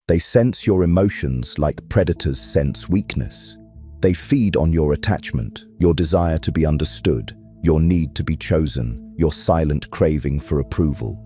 They sense your emotions like predators sense weakness. They feed on your attachment, your desire to be understood, your need to be chosen, your silent craving for approval.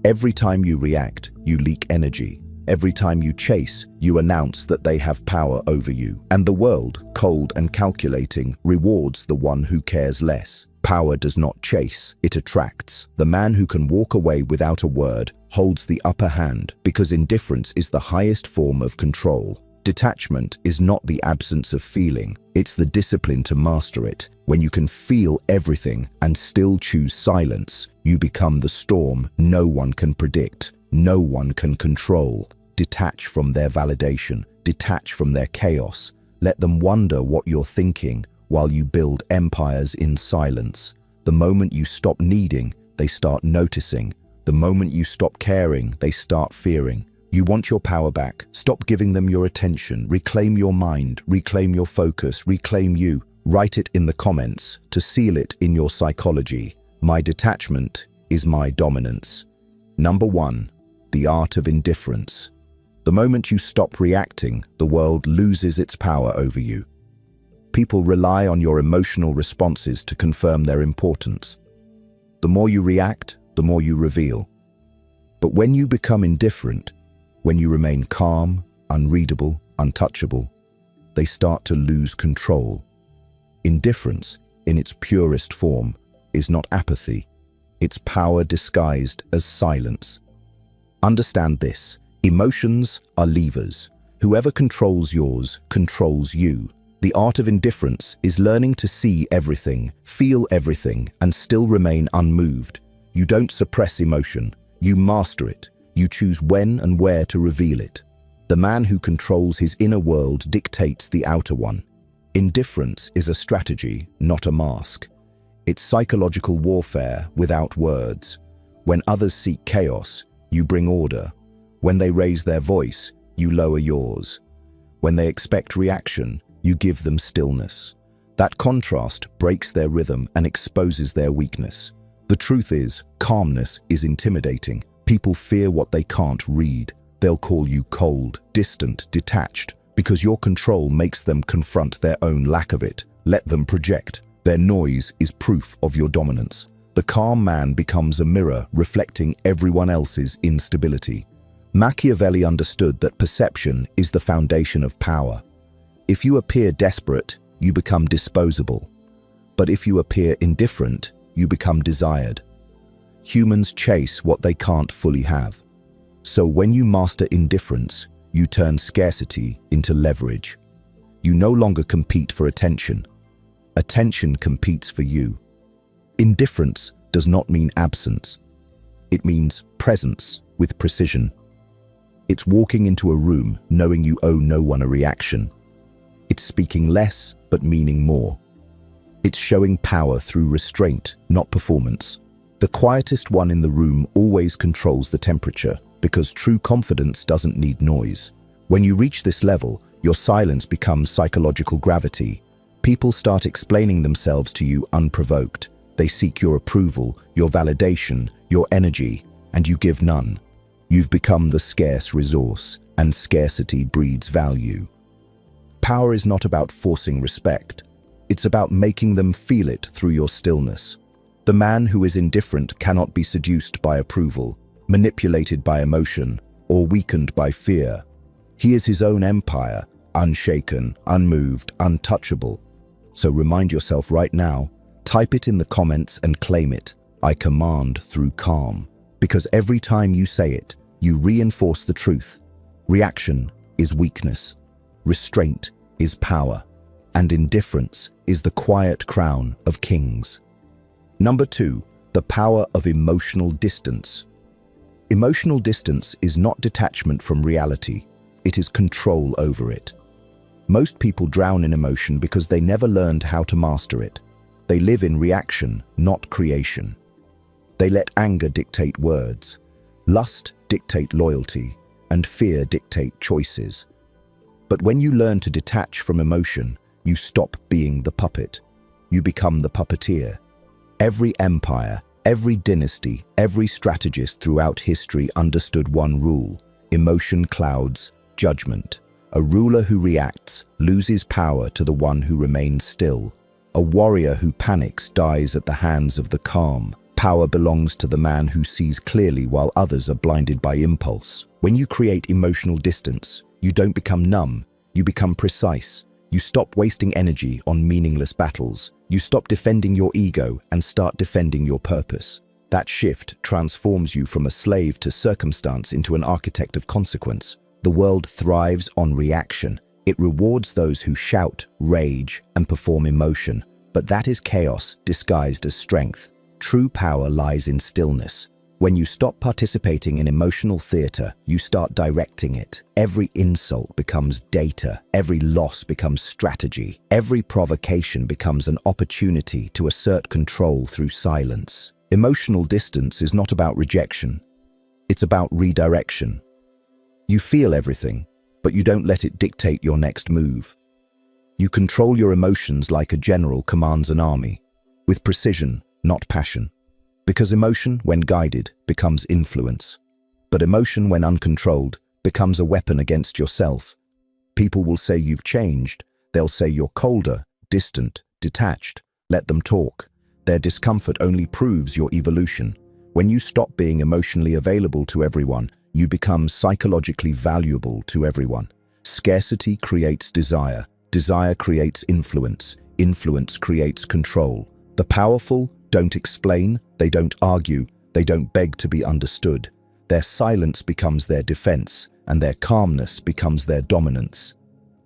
Every time you react, you leak energy. Every time you chase, you announce that they have power over you. And the world, cold and calculating, rewards the one who cares less. Power does not chase, it attracts. The man who can walk away without a word holds the upper hand, because indifference is the highest form of control. Detachment is not the absence of feeling, it's the discipline to master it. When you can feel everything and still choose silence, you become the storm no one can predict, no one can control. Detach from their validation, detach from their chaos. Let them wonder what you're thinking while you build empires in silence. The moment you stop needing, they start noticing. The moment you stop caring, they start fearing. You want your power back. Stop giving them your attention. Reclaim your mind. Reclaim your focus. Reclaim you. Write it in the comments to seal it in your psychology. My detachment is my dominance. Number 1. The art of indifference. The moment you stop reacting, the world loses its power over you. People rely on your emotional responses to confirm their importance. The more you react, the more you reveal. But when you become indifferent, when you remain calm, unreadable, untouchable, they start to lose control. Indifference, in its purest form, is not apathy. It's power disguised as silence. Understand this: emotions are levers. Whoever controls yours controls you. The art of indifference is learning to see everything, feel everything, and still remain unmoved. You don't suppress emotion, you master it. You choose when and where to reveal it. The man who controls his inner world dictates the outer one. Indifference is a strategy, not a mask. It's psychological warfare without words. When others seek chaos, you bring order. When they raise their voice, you lower yours. When they expect reaction, you give them stillness. That contrast breaks their rhythm and exposes their weakness. The truth is, calmness is intimidating. People fear what they can't read. They'll call you cold, distant, detached, because your control makes them confront their own lack of it. Let them project. Their noise is proof of your dominance. The calm man becomes a mirror reflecting everyone else's instability. Machiavelli understood that perception is the foundation of power. If you appear desperate, you become disposable. But if you appear indifferent, you become desired. Humans chase what they can't fully have. So when you master indifference, you turn scarcity into leverage. You no longer compete for attention. Attention competes for you. Indifference does not mean absence. It means presence with precision. It's walking into a room knowing you owe no one a reaction. It's speaking less but meaning more. It's showing power through restraint, not performance. The quietest one in the room always controls the temperature, because true confidence doesn't need noise. When you reach this level, your silence becomes psychological gravity. People start explaining themselves to you unprovoked. They seek your approval, your validation, your energy, and you give none. You've become the scarce resource, and scarcity breeds value. Power is not about forcing respect. It's about making them feel it through your stillness. The man who is indifferent cannot be seduced by approval, manipulated by emotion, or weakened by fear. He is his own empire, unshaken, unmoved, untouchable. So remind yourself right now, type it in the comments and claim it. I command through calm. Because every time you say it, you reinforce the truth. Reaction is weakness. Restraint is power. And indifference is the quiet crown of kings. Number 2, the power of emotional distance. Emotional distance is not detachment from reality. It is control over it. Most people drown in emotion because they never learned how to master it. They live in reaction, not creation. They let anger dictate words, lust dictate loyalty, and fear dictate choices. But when you learn to detach from emotion, you stop being the puppet. You become the puppeteer. Every empire, every dynasty, every strategist throughout history understood one rule: emotion clouds, Judgment. A ruler who reacts loses power to the one who remains still. A warrior who panics dies at the hands of the calm. Power belongs to the man who sees clearly while others are blinded by impulse. When you create emotional distance, you don't become numb, you become precise. You stop wasting energy on meaningless battles. You stop defending your ego and start defending your purpose. That shift transforms you from a slave to circumstance into an architect of consequence. The world thrives on reaction. It rewards those who shout, rage, and perform emotion. But that is chaos disguised as strength. True power lies in stillness. When you stop participating in emotional theater, you start directing it. Every insult becomes data. Every loss becomes strategy. Every provocation becomes an opportunity to assert control through silence. Emotional distance is not about rejection. It's about redirection. You feel everything, but you don't let it dictate your next move. You control your emotions like a general commands an army, with precision, not passion. Because emotion, when guided, becomes influence. But emotion, when uncontrolled, becomes a weapon against yourself. People will say you've changed. They'll say you're colder, distant, detached. Let them talk. Their discomfort only proves your evolution. When you stop being emotionally available to everyone, you become psychologically valuable to everyone. Scarcity creates desire. Desire creates influence. Influence creates control. The powerful don't explain, they don't argue, they don't beg to be understood. Their silence becomes their defense, and their calmness becomes their dominance.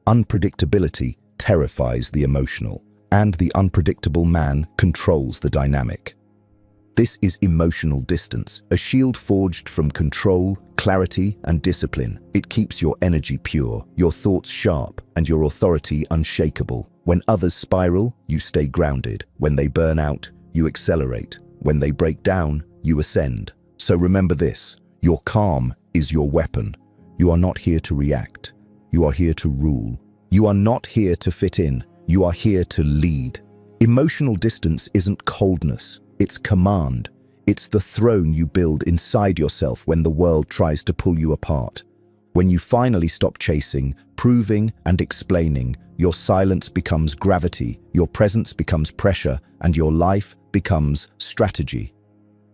Unpredictability terrifies the emotional, and the unpredictable man controls the dynamic. This is emotional distance, a shield forged from control, clarity, and discipline. It keeps your energy pure, your thoughts sharp, and your authority unshakable. When others spiral, you stay grounded. When they burn out, you accelerate. When they break down, you ascend. So remember this, your calm is your weapon. You are not here to react. You are here to rule. You are not here to fit in. You are here to lead. Emotional distance isn't coldness, it's command. It's the throne you build inside yourself when the world tries to pull you apart. When you finally stop chasing, proving, and explaining, your silence becomes gravity, your presence becomes pressure, and your life becomes strategy.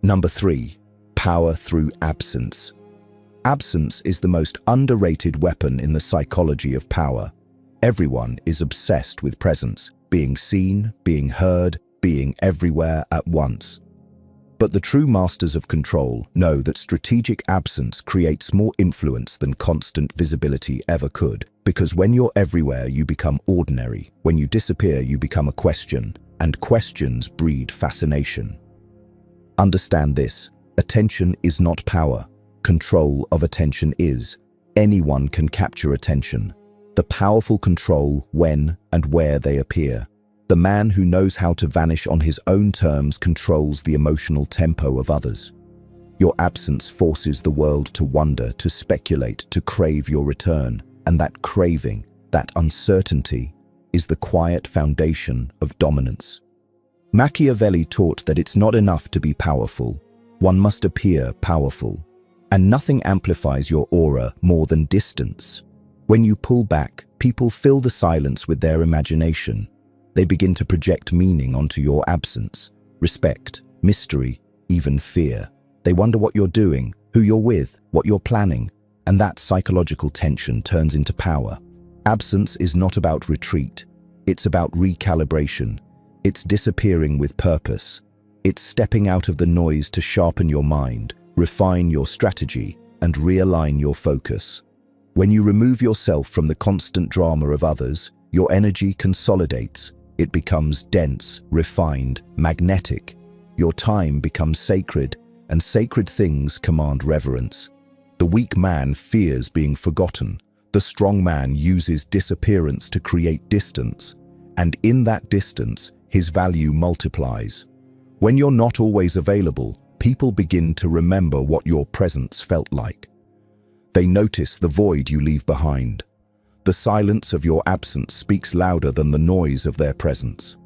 Number 3, power through absence. Absence is the most underrated weapon in the psychology of power. Everyone is obsessed with presence, being seen, being heard, being everywhere at once. But the true masters of control know that strategic absence creates more influence than constant visibility ever could. Because when you're everywhere, you become ordinary. When you disappear, you become a question. And questions breed fascination. Understand this. Attention is not power. Control of attention is. Anyone can capture attention. The powerful control when and where they appear. The man who knows how to vanish on his own terms controls the emotional tempo of others. Your absence forces the world to wonder, to speculate, to crave your return. And that craving, that uncertainty, is the quiet foundation of dominance. Machiavelli taught that it's not enough to be powerful. One must appear powerful. And nothing amplifies your aura more than distance. When you pull back, people fill the silence with their imagination. They begin to project meaning onto your absence, respect, mystery, even fear. They wonder what you're doing, who you're with, what you're planning, and that psychological tension turns into power. Absence is not about retreat. It's about recalibration. It's disappearing with purpose. It's stepping out of the noise to sharpen your mind, refine your strategy, and realign your focus. When you remove yourself from the constant drama of others, your energy consolidates. It becomes dense, refined, magnetic. Your time becomes sacred, and sacred things command reverence. The weak man fears being forgotten. The strong man uses disappearance to create distance, and in that distance, his value multiplies. When you're not always available, people begin to remember what your presence felt like. They notice the void you leave behind. The silence of your absence speaks louder than the noise of their presence.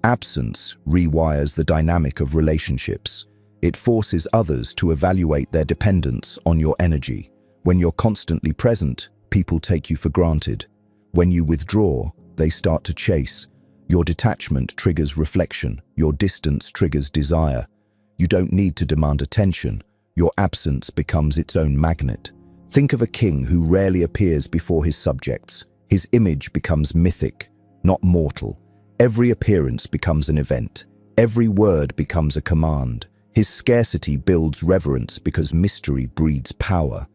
Absence rewires the dynamic of relationships. It forces others to evaluate their dependence on your energy. When you're constantly present, People take you for granted. When you withdraw, they start to chase. Your detachment triggers reflection. Your distance triggers desire. You don't need to demand attention. Your absence becomes its own magnet. Think of a king who rarely appears before his subjects. His image becomes mythic, not mortal. Every appearance becomes an event. Every word becomes a command. His scarcity builds reverence because mystery breeds power.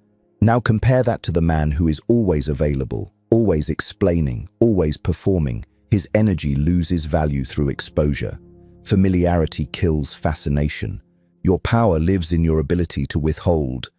Now compare that to the man who is always available, always explaining, always performing. His energy loses value through exposure. Familiarity kills fascination. Your power lives in your ability to withhold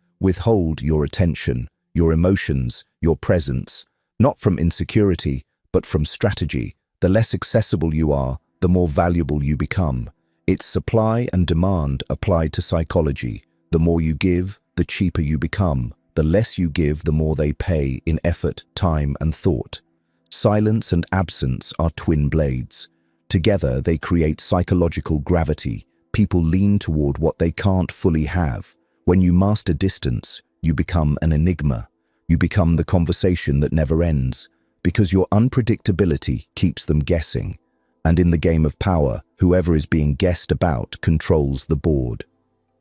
your attention, your emotions, your presence, not from insecurity, but from strategy. The less accessible you are, the more valuable you become. It's supply and demand applied to psychology. The more you give, the cheaper you become. The less you give, the more they pay in effort, time, and thought. Silence and absence are twin blades. Together, they create psychological gravity. People lean toward what they can't fully have. When you master distance, you become an enigma. You become the conversation that never ends, because your unpredictability keeps them guessing. And in the game of power, whoever is being guessed about controls the board.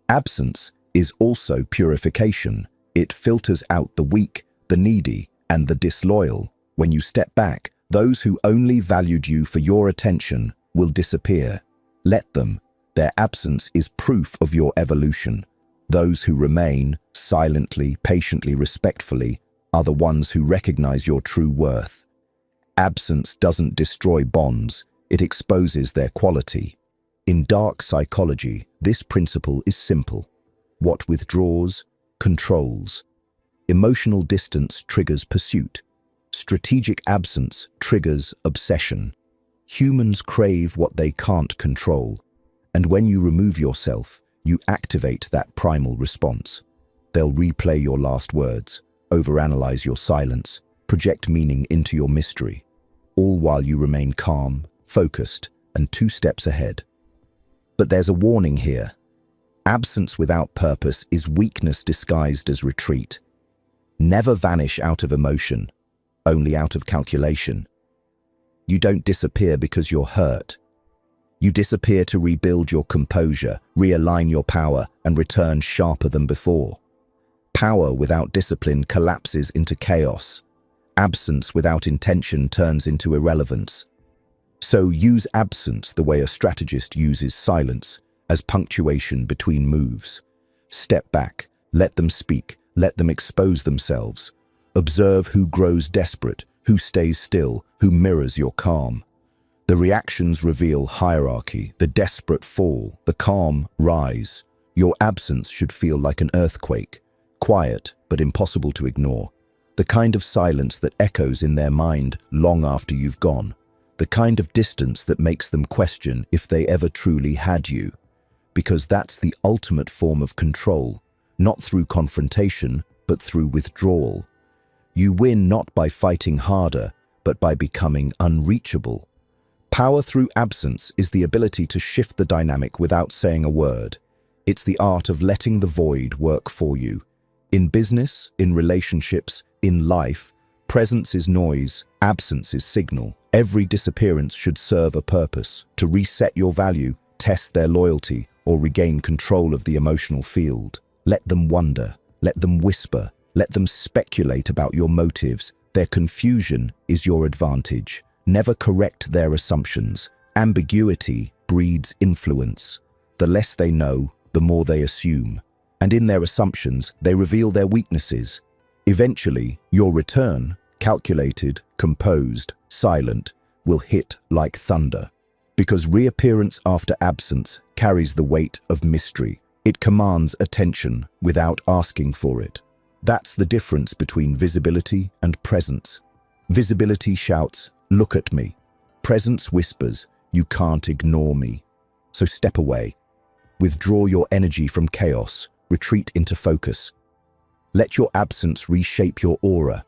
Absence is also purification. It filters out the weak, the needy, and the disloyal. When you step back, those who only valued you for your attention will disappear. Let them. Their absence is proof of your evolution. Those who remain, silently, patiently, respectfully, are the ones who recognize your true worth. Absence doesn't destroy bonds, it exposes their quality. In dark psychology, this principle is simple. What withdraws, controls. Emotional distance triggers pursuit. Strategic absence triggers obsession. Humans crave what they can't control. And when you remove yourself, you activate that primal response. They'll replay your last words, overanalyze your silence, project meaning into your mystery, all while you remain calm, focused, and 2 steps ahead. But there's a warning here. Absence without purpose is weakness disguised as retreat. Never vanish out of emotion, only out of calculation. You don't disappear because you're hurt. You disappear to rebuild your composure, realign your power, and return sharper than before. Power without discipline collapses into chaos. Absence without intention turns into irrelevance. So use absence the way a strategist uses silence, as punctuation between moves. Step back, let them speak, let them expose themselves. Observe who grows desperate, who stays still, who mirrors your calm. The reactions reveal hierarchy, the desperate fall, the calm rise. Your absence should feel like an earthquake, quiet but impossible to ignore. The kind of silence that echoes in their mind long after you've gone. The kind of distance that makes them question if they ever truly had you. Because that's the ultimate form of control, not through confrontation, but through withdrawal. You win not by fighting harder, but by becoming unreachable. Power through absence is the ability to shift the dynamic without saying a word. It's the art of letting the void work for you. In business, in relationships, in life, presence is noise, absence is signal. Every disappearance should serve a purpose, to reset your value, test their loyalty, or regain control of the emotional field. Let them wonder, let them whisper, let them speculate about your motives. Their confusion is your advantage. Never correct their assumptions. Ambiguity breeds influence. The less they know, the more they assume. And in their assumptions, they reveal their weaknesses. Eventually, your return, calculated, composed, silent, will hit like thunder. Because reappearance after absence carries the weight of mystery. It commands attention without asking for it. That's the difference between visibility and presence. Visibility shouts, "Look at me." Presence whispers, "You can't ignore me." So step away. Withdraw your energy from chaos. Retreat into focus. Let your absence reshape your aura.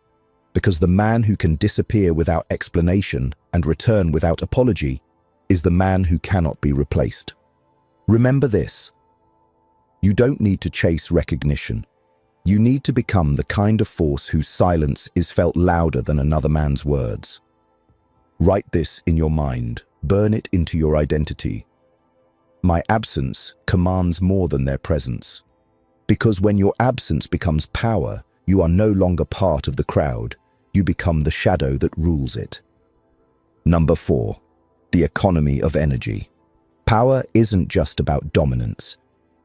Because the man who can disappear without explanation and return without apology is the man who cannot be replaced. Remember this. You don't need to chase recognition. You need to become the kind of force whose silence is felt louder than another man's words. Write this in your mind, burn it into your identity. My absence commands more than their presence. Because when your absence becomes power, you are no longer part of the crowd, you become the shadow that rules it. Number 4. The economy of energy. Power isn't just about dominance,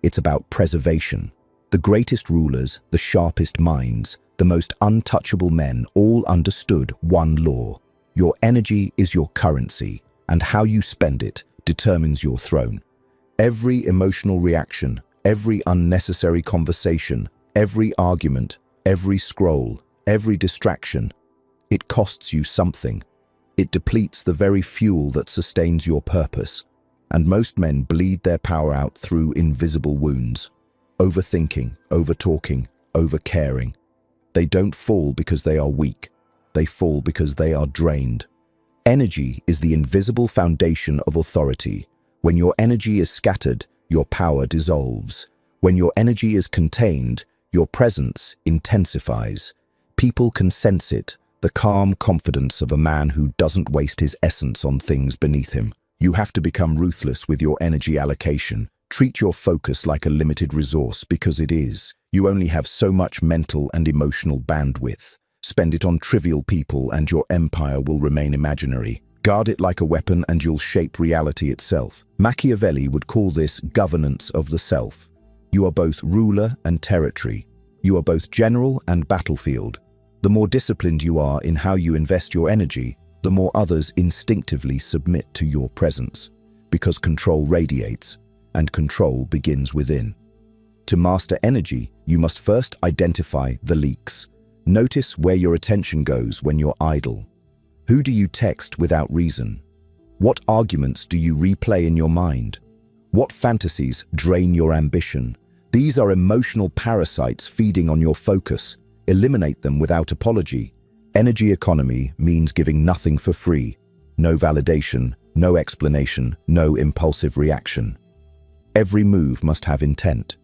it's about preservation. The greatest rulers, the sharpest minds, the most untouchable men all understood one law. Your energy is your currency, and how you spend it determines your throne. Every emotional reaction, every unnecessary conversation, every argument, every scroll, every distraction, it costs you something. It depletes the very fuel that sustains your purpose. And most men bleed their power out through invisible wounds. Overthinking, overtalking, overcaring. They don't fall because they are weak. They fall because they are drained. Energy is the invisible foundation of authority. When your energy is scattered, your power dissolves. When your energy is contained, your presence intensifies. People can sense it, the calm confidence of a man who doesn't waste his essence on things beneath him. You have to become ruthless with your energy allocation. Treat your focus like a limited resource because it is. You only have so much mental and emotional bandwidth. Spend it on trivial people and your empire will remain imaginary. Guard it like a weapon and you'll shape reality itself. Machiavelli would call this governance of the self. You are both ruler and territory. You are both general and battlefield. The more disciplined you are in how you invest your energy, the more others instinctively submit to your presence. Because control radiates, and control begins within. To master energy, you must first identify the leaks. Notice where your attention goes when you're idle. Who do you text without reason? What arguments do you replay in your mind? What fantasies drain your ambition? These are emotional parasites feeding on your focus. Eliminate them without apology. Energy economy means giving nothing for free. No validation, no explanation, no impulsive reaction. Every move must have intent.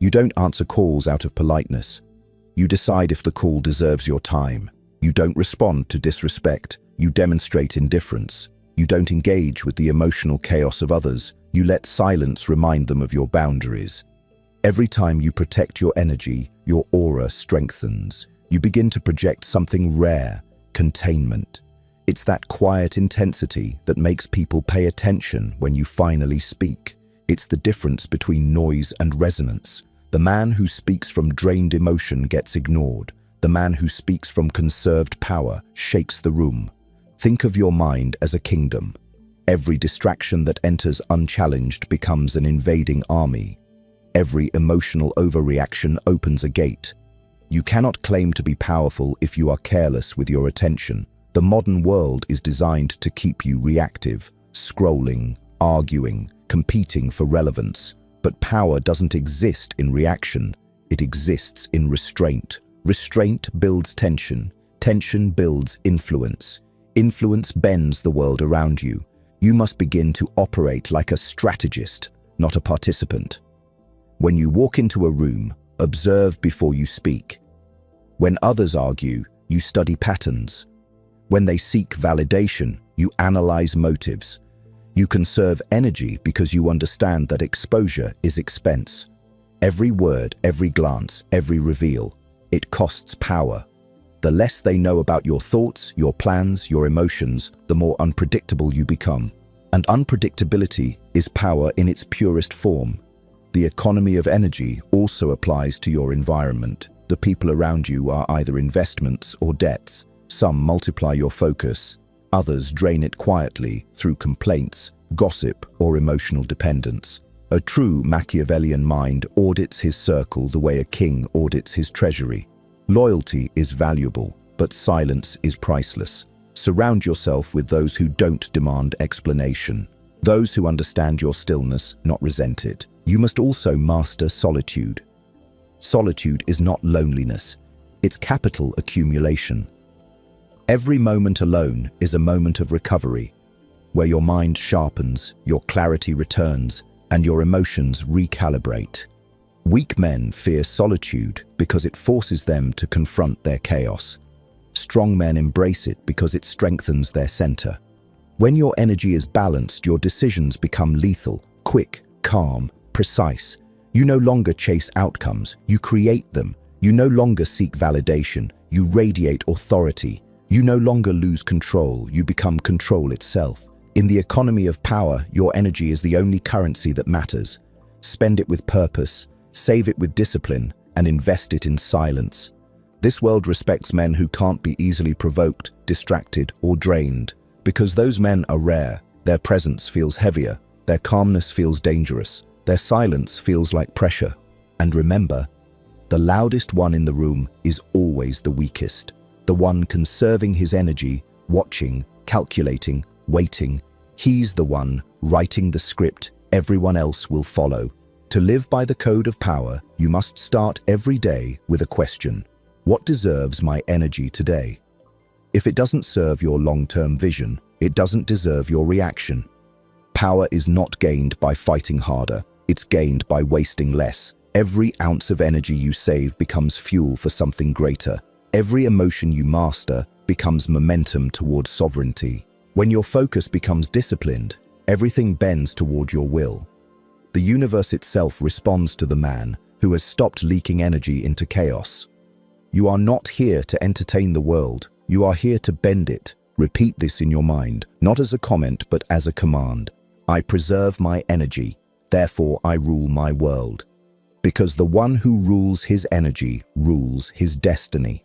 You don't answer calls out of politeness. You decide if the call deserves your time. You don't respond to disrespect. You demonstrate indifference. You don't engage with the emotional chaos of others. You let silence remind them of your boundaries. Every time you protect your energy, your aura strengthens. You begin to project something rare, containment. It's that quiet intensity that makes people pay attention when you finally speak. It's the difference between noise and resonance. The man who speaks from drained emotion gets ignored. The man who speaks from conserved power shakes the room. Think of your mind as a kingdom. Every distraction that enters unchallenged becomes an invading army. Every emotional overreaction opens a gate. You cannot claim to be powerful if you are careless with your attention. The modern world is designed to keep you reactive, scrolling, arguing, competing for relevance. But power doesn't exist in reaction. It exists in restraint. Restraint builds tension. Tension builds influence. Influence bends the world around you. You must begin to operate like a strategist, not a participant. When you walk into a room, observe before you speak. When others argue, you study patterns. When they seek validation, you analyze motives. You conserve energy because you understand that exposure is expense. Every word, every glance, every reveal, it costs power. The less they know about your thoughts, your plans, your emotions, the more unpredictable you become. And unpredictability is power in its purest form. The economy of energy also applies to your environment. The people around you are either investments or debts. Some multiply your focus, others drain it quietly through complaints, gossip, or emotional dependence. A true Machiavellian mind audits his circle the way a king audits his treasury. Loyalty is valuable, but silence is priceless. Surround yourself with those who don't demand explanation. Those who understand your stillness, not resent it. You must also master solitude. Solitude is not loneliness, it's capital accumulation. Every moment alone is a moment of recovery, where your mind sharpens, your clarity returns, and your emotions recalibrate. Weak men fear solitude because it forces them to confront their chaos. Strong men embrace it because it strengthens their center. When your energy is balanced, your decisions become lethal, quick, calm, precise. You no longer chase outcomes, you create them. You no longer seek validation, you radiate authority. You no longer lose control, you become control itself. In the economy of power, your energy is the only currency that matters. Spend it with purpose, save it with discipline, and invest it in silence. This world respects men who can't be easily provoked, distracted, or drained. Because those men are rare, their presence feels heavier, their calmness feels dangerous, their silence feels like pressure. And remember, the loudest one in the room is always the weakest. The one conserving his energy, watching, calculating, waiting. He's the one writing the script everyone else will follow. To live by the code of power, you must start every day with a question. What deserves my energy today? If it doesn't serve your long-term vision, it doesn't deserve your reaction. Power is not gained by fighting harder, it's gained by wasting less. Every ounce of energy you save becomes fuel for something greater. Every emotion you master becomes momentum towards sovereignty. When your focus becomes disciplined, everything bends toward your will. The universe itself responds to the man who has stopped leaking energy into chaos. You are not here to entertain the world, you are here to bend it. Repeat this in your mind, not as a comment but as a command. I preserve my energy, therefore I rule my world. Because the one who rules his energy rules his destiny.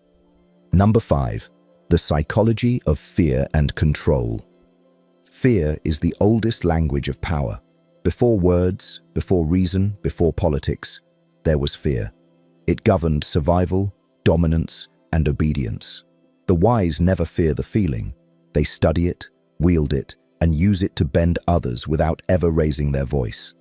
Number 5. The psychology of fear and control. Fear is the oldest language of power. Before words, before reason, before politics, there was fear. It governed survival, dominance, and obedience. The wise never fear the feeling. They study it, wield it, and use it to bend others without ever raising their voice.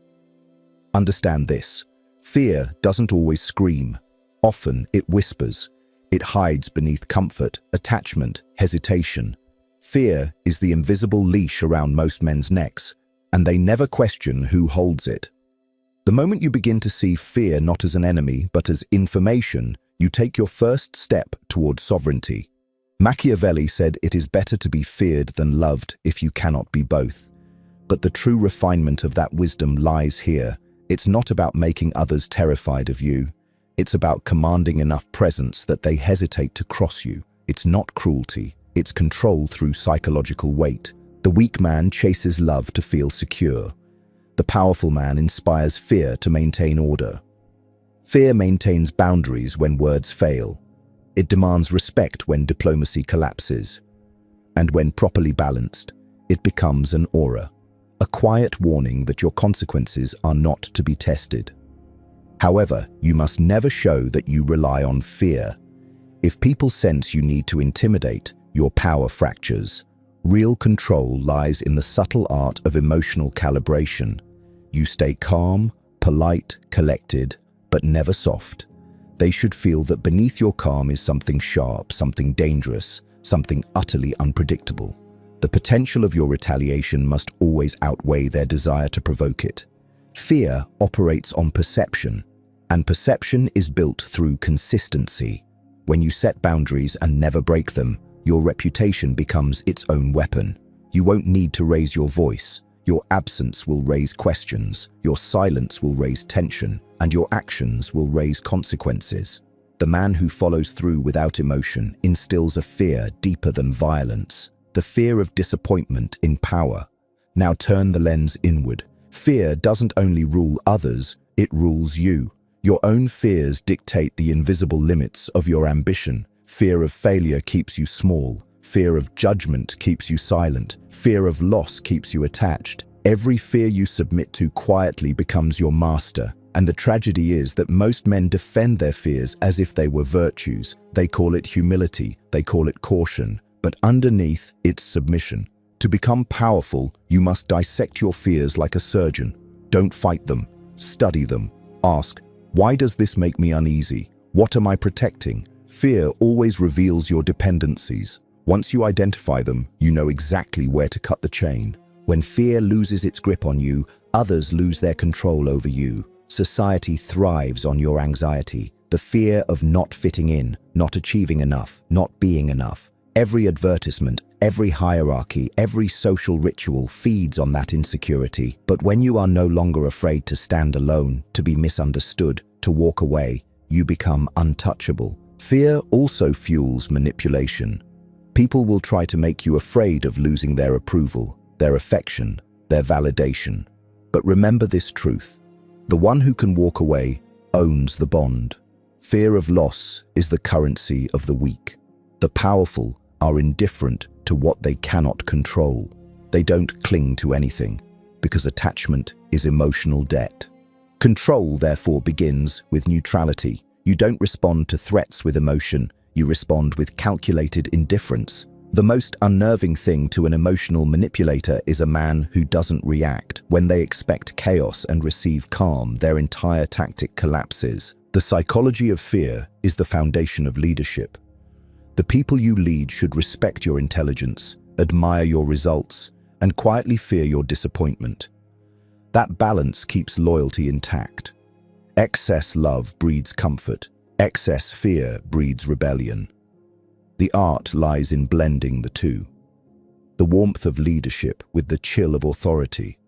Understand this. Fear doesn't always scream. Often it whispers. It hides beneath comfort, attachment, hesitation. Fear is the invisible leash around most men's necks, and they never question who holds it. The moment you begin to see fear not as an enemy but as information, you take your first step toward sovereignty. Machiavelli said it is better to be feared than loved if you cannot be both. But the true refinement of that wisdom lies here. It's not about making others terrified of you. It's about commanding enough presence that they hesitate to cross you. It's not cruelty. It's control through psychological weight. The weak man chases love to feel secure. The powerful man inspires fear to maintain order. Fear maintains boundaries when words fail. It demands respect when diplomacy collapses. And when properly balanced, it becomes an aura, a quiet warning that your consequences are not to be tested. However, you must never show that you rely on fear. If people sense you need to intimidate, your power fractures. Real control lies in the subtle art of emotional calibration. You stay calm, polite, collected, but never soft. They should feel that beneath your calm is something sharp, something dangerous, something utterly unpredictable. The potential of your retaliation must always outweigh their desire to provoke it. Fear operates on perception, and perception is built through consistency. When you set boundaries and never break them, your reputation becomes its own weapon. You won't need to raise your voice. Your absence will raise questions, your silence will raise tension, and your actions will raise consequences. The man who follows through without emotion instills a fear deeper than violence, the fear of disappointment in power. Now turn the lens inward. Fear doesn't only rule others, it rules you. Your own fears dictate the invisible limits of your ambition. Fear of failure keeps you small. Fear of judgment keeps you silent. Fear of loss keeps you attached. Every fear you submit to quietly becomes your master. And the tragedy is that most men defend their fears as if they were virtues. They call it humility, they call it caution, but underneath, it's submission. To become powerful, you must dissect your fears like a surgeon. Don't fight them, study them. Ask, why does this make me uneasy? What am I protecting? Fear always reveals your dependencies. Once you identify them, you know exactly where to cut the chain. When fear loses its grip on you, others lose their control over you. Society thrives on your anxiety, the fear of not fitting in, not achieving enough, not being enough. Every advertisement, every hierarchy, every social ritual feeds on that insecurity. But when you are no longer afraid to stand alone, to be misunderstood, to walk away, you become untouchable. Fear also fuels manipulation. People will try to make you afraid of losing their approval, their affection, their validation. But remember this truth: the one who can walk away owns the bond. Fear of loss is the currency of the weak. The powerful are indifferent to what they cannot control. They don't cling to anything, because attachment is emotional debt. Control, therefore, begins with neutrality. You don't respond to threats with emotion, you respond with calculated indifference. The most unnerving thing to an emotional manipulator is a man who doesn't react. When they expect chaos and receive calm, their entire tactic collapses. The psychology of fear is the foundation of leadership. The people you lead should respect your intelligence, admire your results, and quietly fear your disappointment. That balance keeps loyalty intact. Excess love breeds comfort. Excess fear breeds rebellion. The art lies in blending the two. The warmth of leadership with the chill of authority.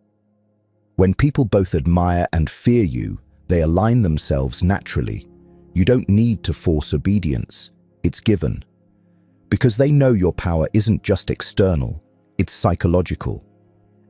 When people both admire and fear you, they align themselves naturally. You don't need to force obedience. It's given. Because they know your power isn't just external, it's psychological.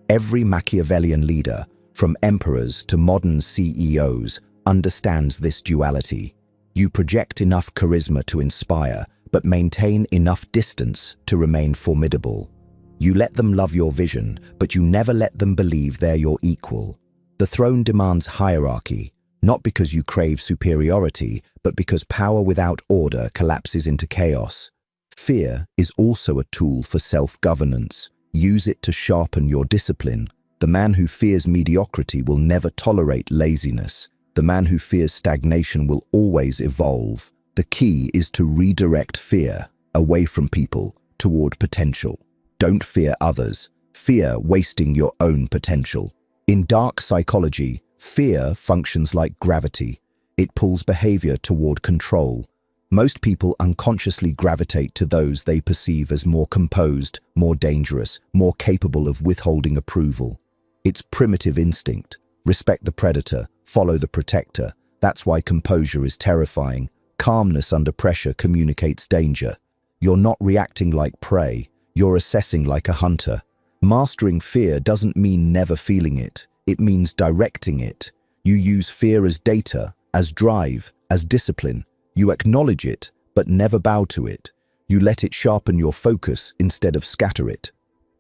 Every Machiavellian leader, from emperors to modern CEOs, understands this duality. You project enough charisma to inspire, but maintain enough distance to remain formidable. You let them love your vision, but you never let them believe they're your equal. The throne demands hierarchy, not because you crave superiority, but because power without order collapses into chaos. Fear is also a tool for self-governance. Use it to sharpen your discipline. The man who fears mediocrity will never tolerate laziness. The man who fears stagnation will always evolve. The key is to redirect fear away from people toward potential. Don't fear others. Fear wasting your own potential. In dark psychology, fear functions like gravity. It pulls behavior toward control. Most people unconsciously gravitate to those they perceive as more composed, more dangerous, more capable of withholding approval. It's primitive instinct. Respect the predator, follow the protector. That's why composure is terrifying. Calmness under pressure communicates danger. You're not reacting like prey, you're assessing like a hunter. Mastering fear doesn't mean never feeling it. It means directing it. You use fear as data, as drive, as discipline. You acknowledge it, but never bow to it. You let it sharpen your focus instead of scatter it.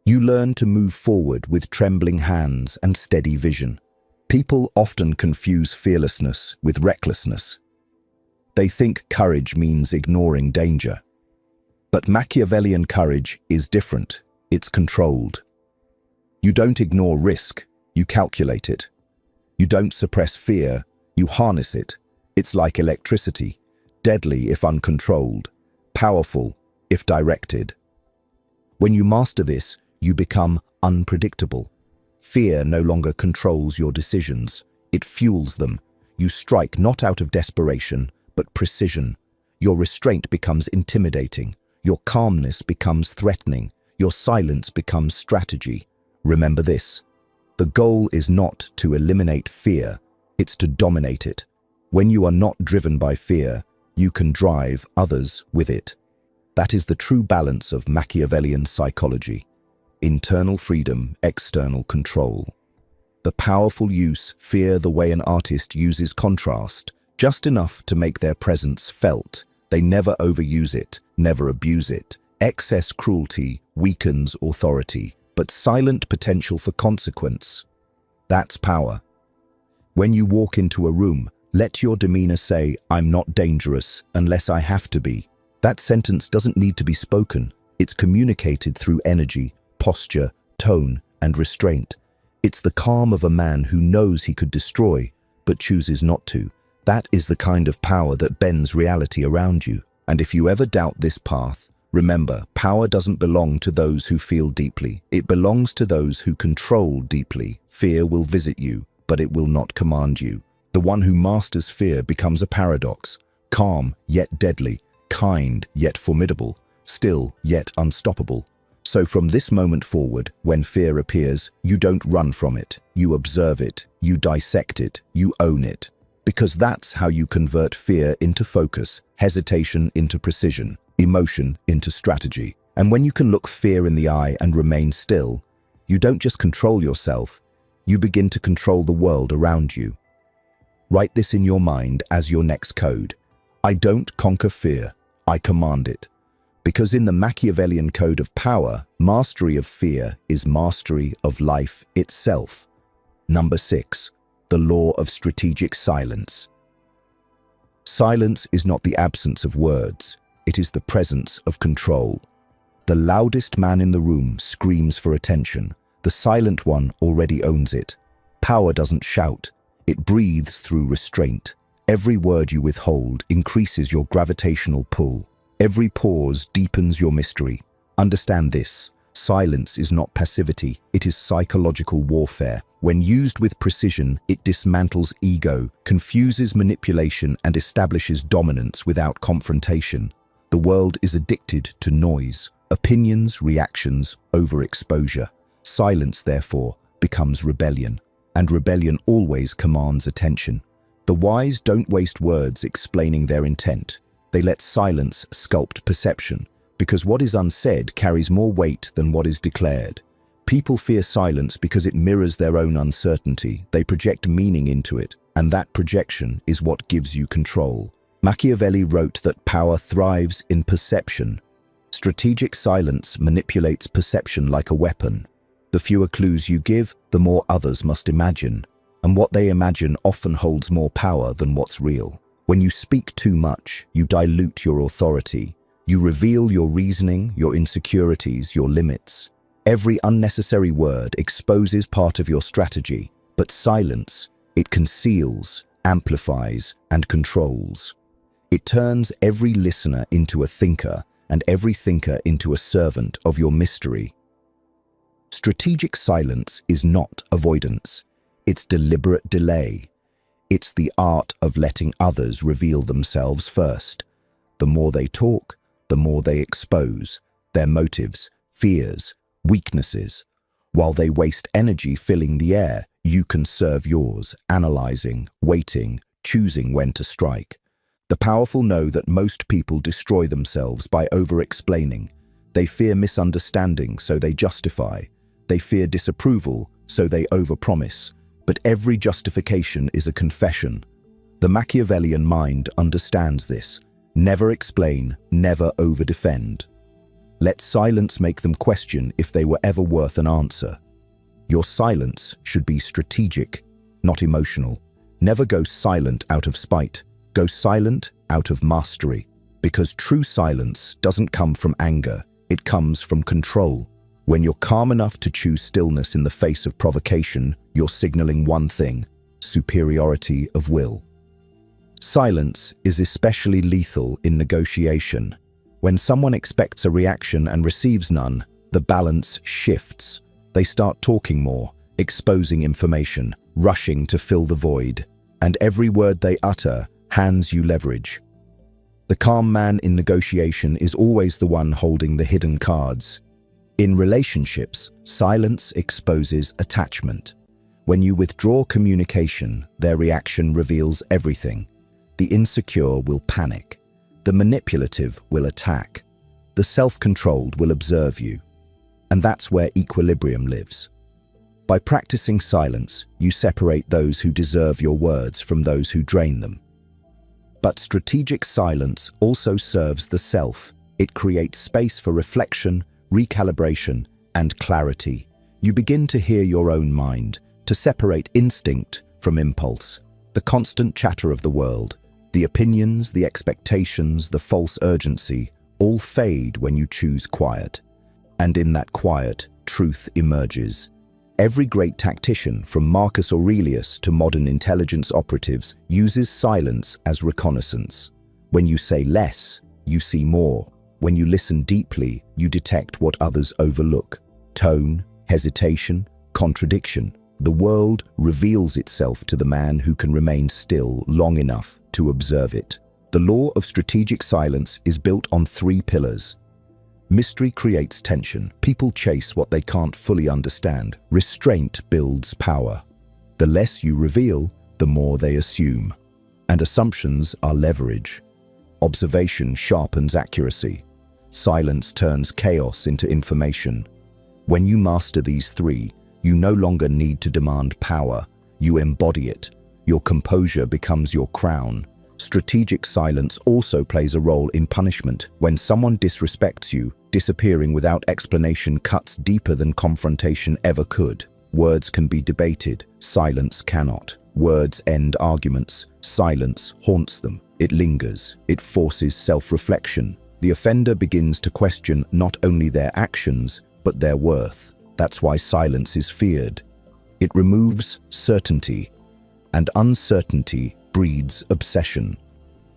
You learn to move forward with trembling hands and steady vision. People often confuse fearlessness with recklessness. They think courage means ignoring danger. But Machiavellian courage is different. It's controlled. You don't ignore risk, you calculate it. You don't suppress fear, you harness it. It's like electricity. Deadly if uncontrolled, powerful if directed. When you master this, you become unpredictable. Fear no longer controls your decisions, it fuels them. You strike not out of desperation, but precision. Your restraint becomes intimidating, your calmness becomes threatening, your silence becomes strategy. Remember this: the goal is not to eliminate fear, it's to dominate it. When you are not driven by fear, you can drive others with it. That is the true balance of Machiavellian psychology. Internal freedom, external control. The powerful use fear the way an artist uses contrast, just enough to make their presence felt. They never overuse it, never abuse it. Excess cruelty weakens authority, but silent potential for consequence. That's power. When you walk into a room, let your demeanor say, "I'm not dangerous unless I have to be." That sentence doesn't need to be spoken. It's communicated through energy, posture, tone, and restraint. It's the calm of a man who knows he could destroy, but chooses not to. That is the kind of power that bends reality around you. And if you ever doubt this path, remember, power doesn't belong to those who feel deeply. It belongs to those who control deeply. Fear will visit you, but it will not command you. The one who masters fear becomes a paradox, calm yet deadly, kind yet formidable, still yet unstoppable. So from this moment forward, when fear appears, you don't run from it, you observe it, you dissect it, you own it. Because that's how you convert fear into focus, hesitation into precision, emotion into strategy. And when you can look fear in the eye and remain still, you don't just control yourself, you begin to control the world around you. Write this in your mind as your next code. I don't conquer fear, I command it. Because in the Machiavellian code of power, mastery of fear is mastery of life itself. Number 6, the law of strategic silence. Silence is not the absence of words, it is the presence of control. The loudest man in the room screams for attention. The silent one already owns it. Power doesn't shout, it breathes through restraint. Every word you withhold increases your gravitational pull. Every pause deepens your mystery. Understand this, silence is not passivity, it is psychological warfare. When used with precision, it dismantles ego, confuses manipulation, and establishes dominance without confrontation. The world is addicted to noise, opinions, reactions, overexposure. Silence, therefore, becomes rebellion, and rebellion always commands attention. The wise don't waste words explaining their intent. They let silence sculpt perception, because what is unsaid carries more weight than what is declared. People fear silence because it mirrors their own uncertainty. They project meaning into it, and that projection is what gives you control. Machiavelli wrote that power thrives in perception. Strategic silence manipulates perception like a weapon. The fewer clues you give, the more others must imagine, and what they imagine often holds more power than what's real. When you speak too much, you dilute your authority. You reveal your reasoning, your insecurities, your limits. Every unnecessary word exposes part of your strategy, but silence, it conceals, amplifies, and controls. It turns every listener into a thinker, and every thinker into a servant of your mystery. Strategic silence is not avoidance. It's deliberate delay. It's the art of letting others reveal themselves first. The more they talk, the more they expose their motives, fears, weaknesses. While they waste energy filling the air, you conserve yours, analyzing, waiting, choosing when to strike. The powerful know that most people destroy themselves by over-explaining. They fear misunderstanding, so they justify. They fear disapproval, so they overpromise. But every justification is a confession. The Machiavellian mind understands this. Never explain, never over-defend. Let silence make them question if they were ever worth an answer. Your silence should be strategic, not emotional. Never go silent out of spite. Go silent out of mastery. Because true silence doesn't come from anger, it comes from control. When you're calm enough to choose stillness in the face of provocation, you're signaling one thing: superiority of will. Silence is especially lethal in negotiation. When someone expects a reaction and receives none, the balance shifts. They start talking more, exposing information, rushing to fill the void. And every word they utter hands you leverage. The calm man in negotiation is always the one holding the hidden cards. In relationships, silence exposes attachment. When you withdraw communication, their reaction reveals everything. The insecure will panic. The manipulative will attack. The self-controlled will observe you. And that's where equilibrium lives. By practicing silence, you separate those who deserve your words from those who drain them. But strategic silence also serves the self. It creates space for reflection, recalibration, and clarity. You begin to hear your own mind, to separate instinct from impulse. The constant chatter of the world, the opinions, the expectations, the false urgency, all fade when you choose quiet. And in that quiet, truth emerges. Every great tactician, from Marcus Aurelius to modern intelligence operatives, uses silence as reconnaissance. When you say less, you see more. When you listen deeply, you detect what others overlook: tone, hesitation, contradiction. The world reveals itself to the man who can remain still long enough to observe it. The law of strategic silence is built on 3 pillars. Mystery creates tension. People chase what they can't fully understand. Restraint builds power. The less you reveal, the more they assume. And assumptions are leverage. Observation sharpens accuracy. Silence turns chaos into information. When you master these 3, you no longer need to demand power. You embody it. Your composure becomes your crown. Strategic silence also plays a role in punishment. When someone disrespects you, disappearing without explanation cuts deeper than confrontation ever could. Words can be debated, silence cannot. Words end arguments, silence haunts them. It lingers, it forces self-reflection. The offender begins to question not only their actions, but their worth. That's why silence is feared. It removes certainty, and uncertainty breeds obsession.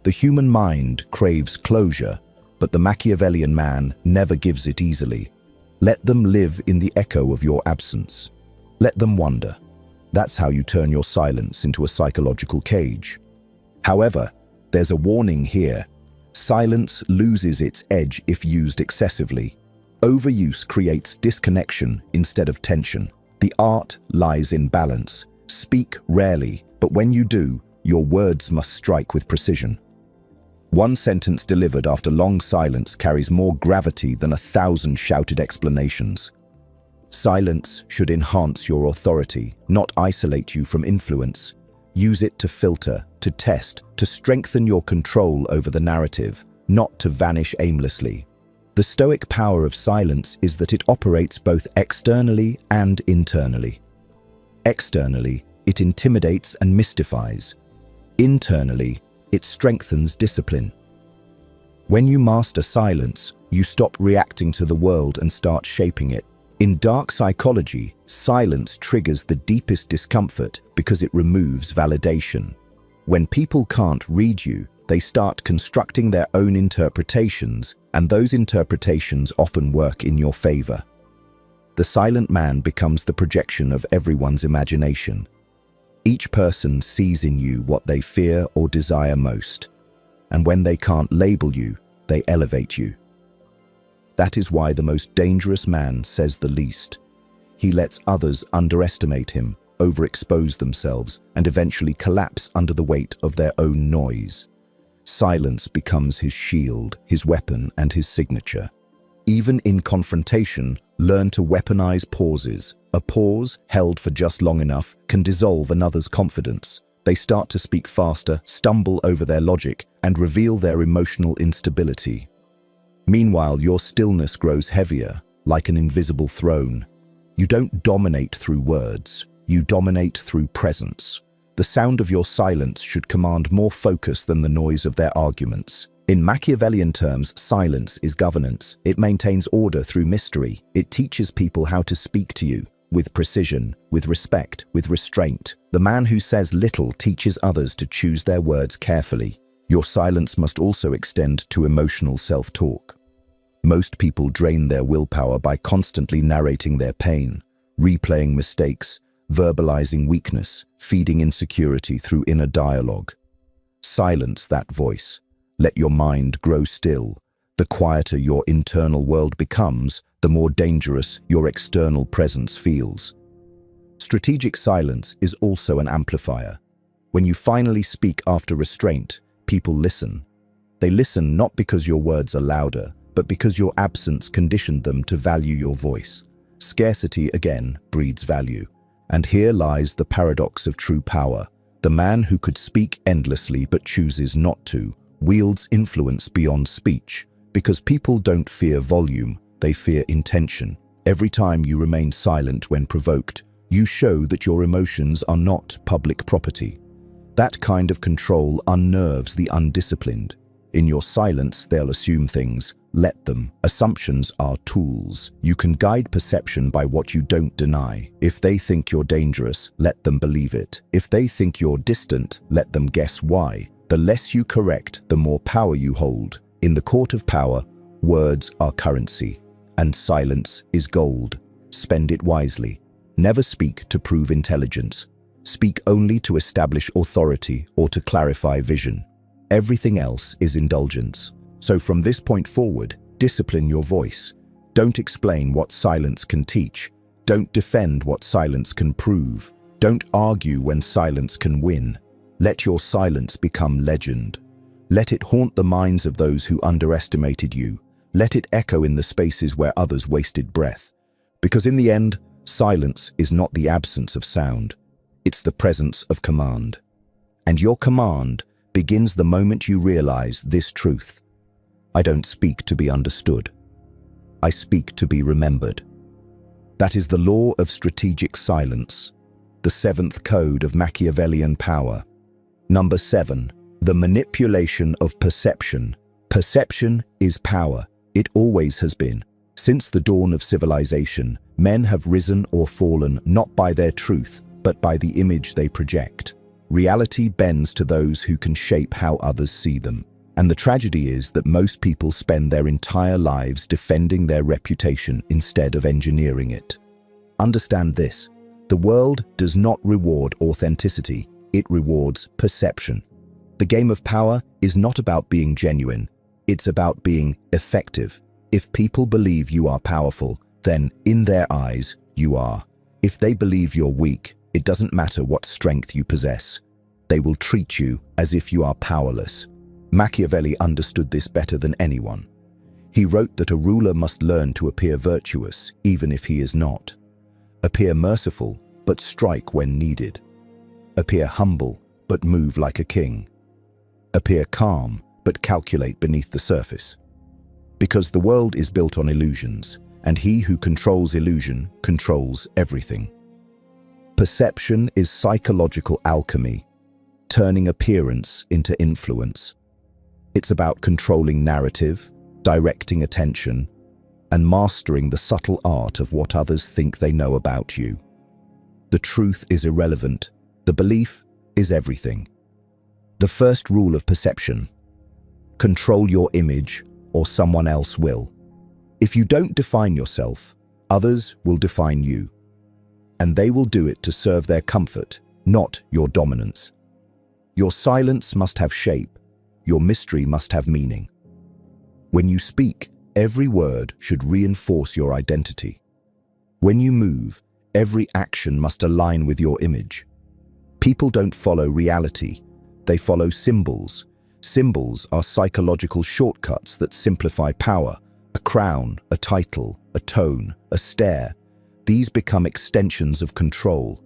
The human mind craves closure, but the Machiavellian man never gives it easily. Let them live in the echo of your absence. Let them wonder. That's how you turn your silence into a psychological cage. However, there's a warning here. Silence loses its edge if used excessively. Overuse creates disconnection instead of tension. The art lies in balance. Speak rarely, but when you do, your words must strike with precision. One sentence delivered after long silence carries more gravity than 1,000 shouted explanations. Silence should enhance your authority, not isolate you from influence. Use it to filter, to test, to strengthen your control over the narrative, not to vanish aimlessly. The stoic power of silence is that it operates both externally and internally. Externally, it intimidates and mystifies. Internally, it strengthens discipline. When you master silence, you stop reacting to the world and start shaping it. In dark psychology, silence triggers the deepest discomfort because it removes validation. When people can't read you, they start constructing their own interpretations, and those interpretations often work in your favor. The silent man becomes the projection of everyone's imagination. Each person sees in you what they fear or desire most, and when they can't label you, they elevate you. That is why the most dangerous man says the least. He lets others underestimate him, overexpose themselves, and eventually collapse under the weight of their own noise. Silence becomes his shield, his weapon, and his signature. Even in confrontation, learn to weaponize pauses. A pause, held for just long enough, can dissolve another's confidence. They start to speak faster, stumble over their logic, and reveal their emotional instability. Meanwhile, your stillness grows heavier, like an invisible throne. You don't dominate through words, you dominate through presence. The sound of your silence should command more focus than the noise of their arguments. In Machiavellian terms, silence is governance. It maintains order through mystery. It teaches people how to speak to you, with precision, with respect, with restraint. The man who says little teaches others to choose their words carefully. Your silence must also extend to emotional self-talk. Most people drain their willpower by constantly narrating their pain, replaying mistakes, verbalizing weakness, feeding insecurity through inner dialogue. Silence that voice. Let your mind grow still. The quieter your internal world becomes, the more dangerous your external presence feels. Strategic silence is also an amplifier. When you finally speak after restraint, people listen. They listen not because your words are louder, but because your absence conditioned them to value your voice. Scarcity, again, breeds value. And here lies the paradox of true power. The man who could speak endlessly but chooses not to, wields influence beyond speech. Because people don't fear volume, they fear intention. Every time you remain silent when provoked, you show that your emotions are not public property. That kind of control unnerves the undisciplined. In your silence, they'll assume things. Let them. Assumptions are tools. You can guide perception by what you don't deny. If they think you're dangerous, let them believe it. If they think you're distant, let them guess why. The less you correct, the more power you hold. In the court of power, words are currency, and silence is gold. Spend it wisely. Never speak to prove intelligence. Speak only to establish authority or to clarify vision. Everything else is indulgence. So from this point forward, discipline your voice. Don't explain what silence can teach. Don't defend what silence can prove. Don't argue when silence can win. Let your silence become legend. Let it haunt the minds of those who underestimated you. Let it echo in the spaces where others wasted breath. Because in the end, silence is not the absence of sound. It's the presence of command. And your command begins the moment you realize this truth. I don't speak to be understood. I speak to be remembered. That is the law of strategic silence, the seventh code of Machiavellian power. Number 7, the manipulation of perception. Perception is power. It always has been. Since the dawn of civilization, men have risen or fallen not by their truth, but by the image they project. Reality bends to those who can shape how others see them. And the tragedy is that most people spend their entire lives defending their reputation instead of engineering it. Understand this: the world does not reward authenticity, it rewards perception. The game of power is not about being genuine, it's about being effective. If people believe you are powerful, then in their eyes, you are. If they believe you're weak, it doesn't matter what strength you possess. They will treat you as if you are powerless. Machiavelli understood this better than anyone. He wrote that a ruler must learn to appear virtuous, even if he is not. Appear merciful, but strike when needed. Appear humble, but move like a king. Appear calm, but calculate beneath the surface. Because the world is built on illusions, and he who controls illusion controls everything. Perception is psychological alchemy, turning appearance into influence. It's about controlling narrative, directing attention, and mastering the subtle art of what others think they know about you. The truth is irrelevant. The belief is everything. The first rule of perception: control your image or someone else will. If you don't define yourself, others will define you. And they will do it to serve their comfort, not your dominance. Your silence must have shape. Your mystery must have meaning. When you speak, every word should reinforce your identity. When you move, every action must align with your image. People don't follow reality, they follow symbols. Symbols are psychological shortcuts that simplify power. A crown, a title, a tone, a stare. These become extensions of control.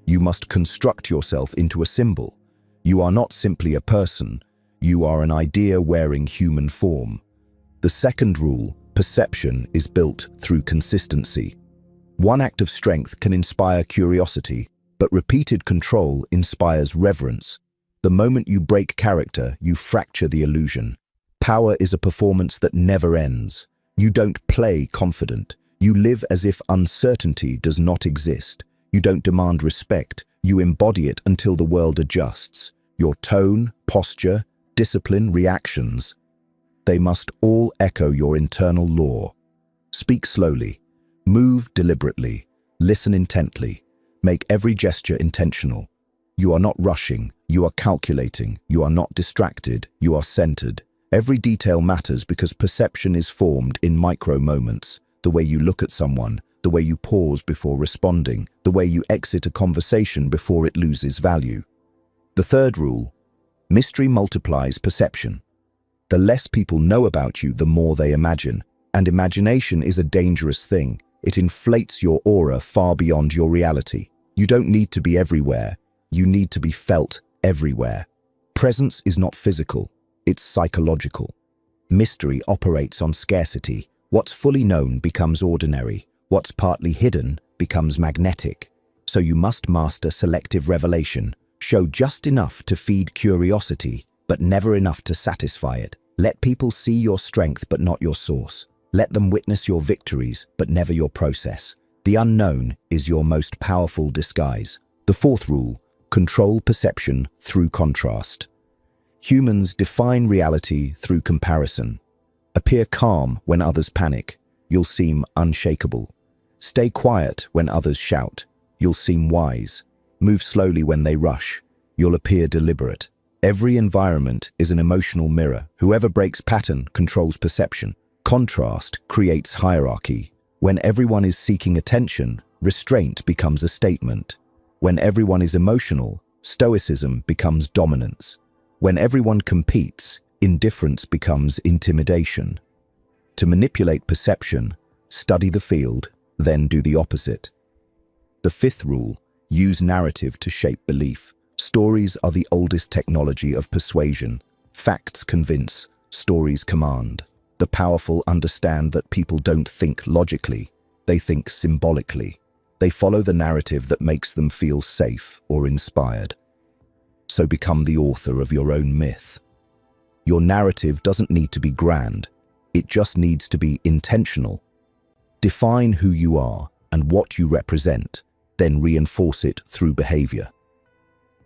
You must construct yourself into a symbol. You are not simply a person. You are an idea wearing human form. The second rule, perception, is built through consistency. One act of strength can inspire curiosity, but repeated control inspires reverence. The moment you break character, you fracture the illusion. Power is a performance that never ends. You don't play confident. You live as if uncertainty does not exist. You don't demand respect. You embody it until the world adjusts. Your tone, posture, discipline, reactions, they must all echo your internal law. Speak slowly. Move deliberately. Listen intently. Make every gesture intentional. You are not rushing. You are calculating. You are not distracted. You are centered. Every detail matters because perception is formed in micro moments. The way you look at someone, the way you pause before responding, the way you exit a conversation before it loses value. The third rule: mystery multiplies perception. The less people know about you, the more they imagine. And imagination is a dangerous thing. It inflates your aura far beyond your reality. You don't need to be everywhere. You need to be felt everywhere. Presence is not physical, it's psychological. Mystery operates on scarcity. What's fully known becomes ordinary. What's partly hidden becomes magnetic. So you must master selective revelation. Show just enough to feed curiosity, but never enough to satisfy it. Let people see your strength, but not your source. Let them witness your victories, but never your process. The unknown is your most powerful disguise. The fourth rule: control perception through contrast. Humans define reality through comparison. Appear calm when others panic. You'll seem unshakable. Stay quiet when others shout. You'll seem wise. Move slowly when they rush. You'll appear deliberate. Every environment is an emotional mirror. Whoever breaks pattern controls perception. Contrast creates hierarchy. When everyone is seeking attention, restraint becomes a statement. When everyone is emotional, stoicism becomes dominance. When everyone competes, indifference becomes intimidation. To manipulate perception, study the field, then do the opposite. The fifth rule: use narrative to shape belief. Stories are the oldest technology of persuasion. Facts convince, stories command. The powerful understand that people don't think logically, they think symbolically. They follow the narrative that makes them feel safe or inspired. So become the author of your own myth. Your narrative doesn't need to be grand, it just needs to be intentional. Define who you are and what you represent, then reinforce it through behavior.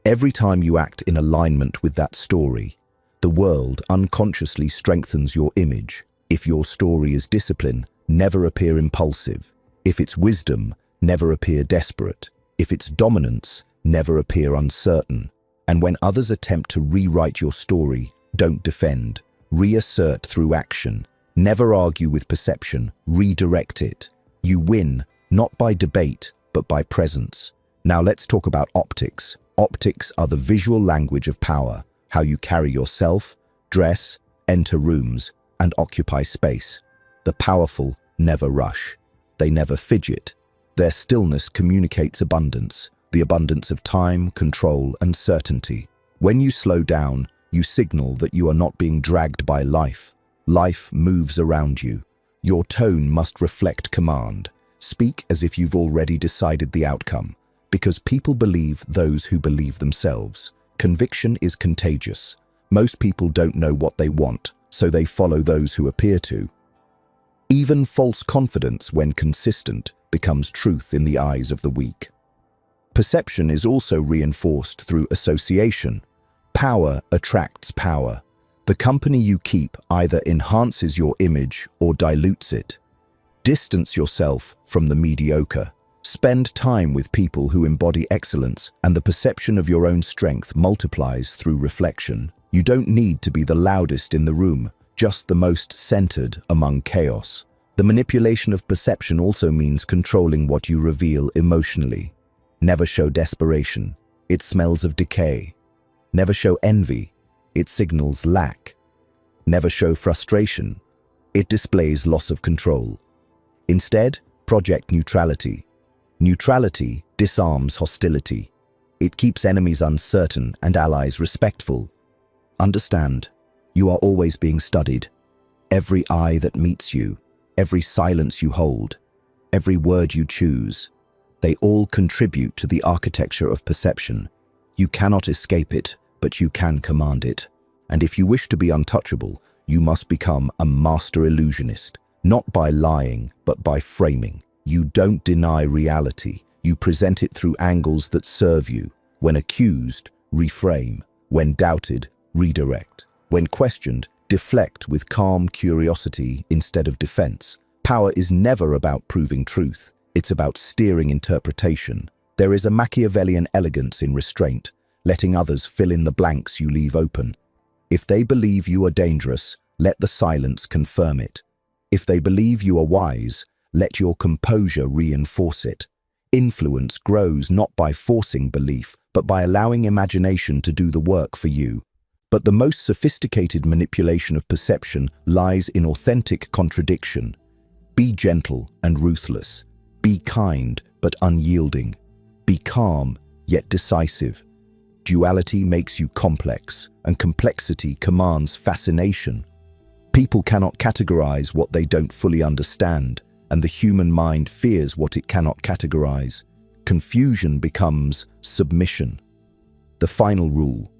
Every time you act in alignment with that story, the world unconsciously strengthens your image. If your story is discipline, never appear impulsive. If it's wisdom, never appear desperate. If it's dominance, never appear uncertain. And when others attempt to rewrite your story, don't defend. Reassert through action. Never argue with perception, redirect it. You win, not by debate, but by presence. Now let's talk about optics. Optics are the visual language of power, how you carry yourself, dress, enter rooms, and occupy space. The powerful never rush. They never fidget. Their stillness communicates abundance, the abundance of time, control, and certainty. When you slow down, you signal that you are not being dragged by life. Life moves around you. Your tone must reflect command. Speak as if you've already decided the outcome, because people believe those who believe themselves. Conviction is contagious. Most people don't know what they want, so they follow those who appear to. Even false confidence, when consistent, becomes truth in the eyes of the weak. Perception is also reinforced through association. Power attracts power. The company you keep either enhances your image or dilutes it. Distance yourself from the mediocre. Spend time with people who embody excellence, and the perception of your own strength multiplies through reflection. You don't need to be the loudest in the room, just the most centered among chaos. The manipulation of perception also means controlling what you reveal emotionally. Never show desperation. It smells of decay. Never show envy. It signals lack. Never show frustration. It displays loss of control. Instead, project neutrality. Neutrality disarms hostility. It keeps enemies uncertain and allies respectful. Understand, you are always being studied. Every eye that meets you, every silence you hold, every word you choose, they all contribute to the architecture of perception. You cannot escape it, but you can command it. And if you wish to be untouchable, you must become a master illusionist, not by lying, but by framing. You don't deny reality. You present it through angles that serve you. When accused, reframe. When doubted, redirect. When questioned, deflect with calm curiosity instead of defense. Power is never about proving truth. It's about steering interpretation. There is a Machiavellian elegance in restraint, letting others fill in the blanks you leave open. If they believe you are dangerous, let the silence confirm it. If they believe you are wise, let your composure reinforce it. Influence grows not by forcing belief, but by allowing imagination to do the work for you. But the most sophisticated manipulation of perception lies in authentic contradiction. Be gentle and ruthless. Be kind but unyielding. Be calm yet decisive. Duality makes you complex, and complexity commands fascination. People cannot categorize what they don't fully understand, and the human mind fears what it cannot categorize. Confusion becomes submission. The final rule: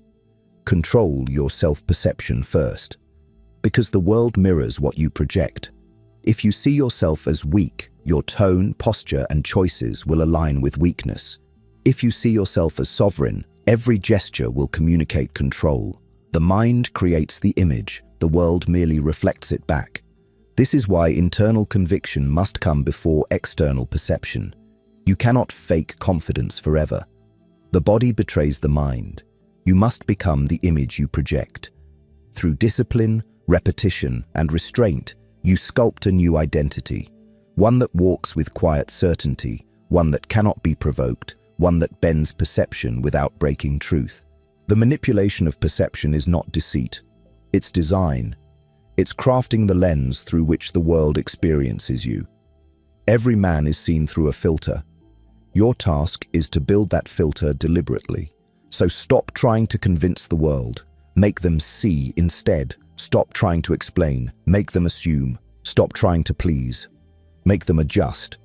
control your self-perception first, because the world mirrors what you project. If you see yourself as weak, your tone, posture, and choices will align with weakness. If you see yourself as sovereign, every gesture will communicate control. The mind creates the image, the world merely reflects it back. This is why internal conviction must come before external perception. You cannot fake confidence forever. The body betrays the mind. You must become the image you project. Through discipline, repetition, and restraint, you sculpt a new identity, one that walks with quiet certainty, one that cannot be provoked, one that bends perception without breaking truth. The manipulation of perception is not deceit. It's design. It's crafting the lens through which the world experiences you. Every man is seen through a filter. Your task is to build that filter deliberately. So stop trying to convince the world. Make them see instead. Stop trying to explain. Make them assume. Stop trying to please. Make them adjust.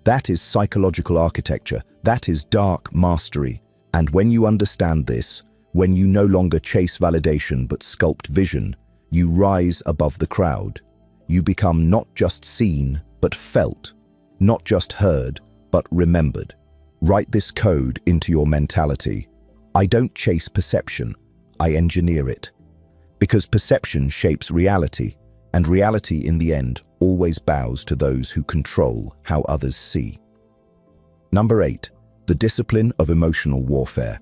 That is psychological architecture. That is dark mastery. And when you understand this, when you no longer chase validation but sculpt vision, you rise above the crowd. You become not just seen, but felt. Not just heard, but remembered. Write this code into your mentality. I don't chase perception, I engineer it. Because perception shapes reality, and reality in the end always bows to those who control how others see. Number 8, the discipline of emotional warfare.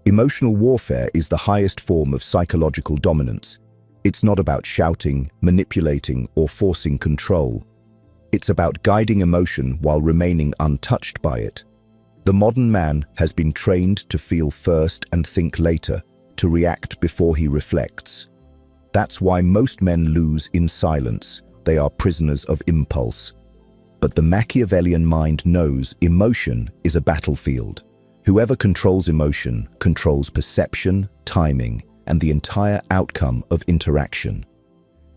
Emotional warfare is the highest form of psychological dominance. It's not about shouting, manipulating, or forcing control. It's about guiding emotion while remaining untouched by it. The modern man has been trained to feel first and think later, to react before he reflects. That's why most men lose in silence. They are prisoners of impulse. But the Machiavellian mind knows emotion is a battlefield. Whoever controls emotion controls perception, timing, and the entire outcome of interaction.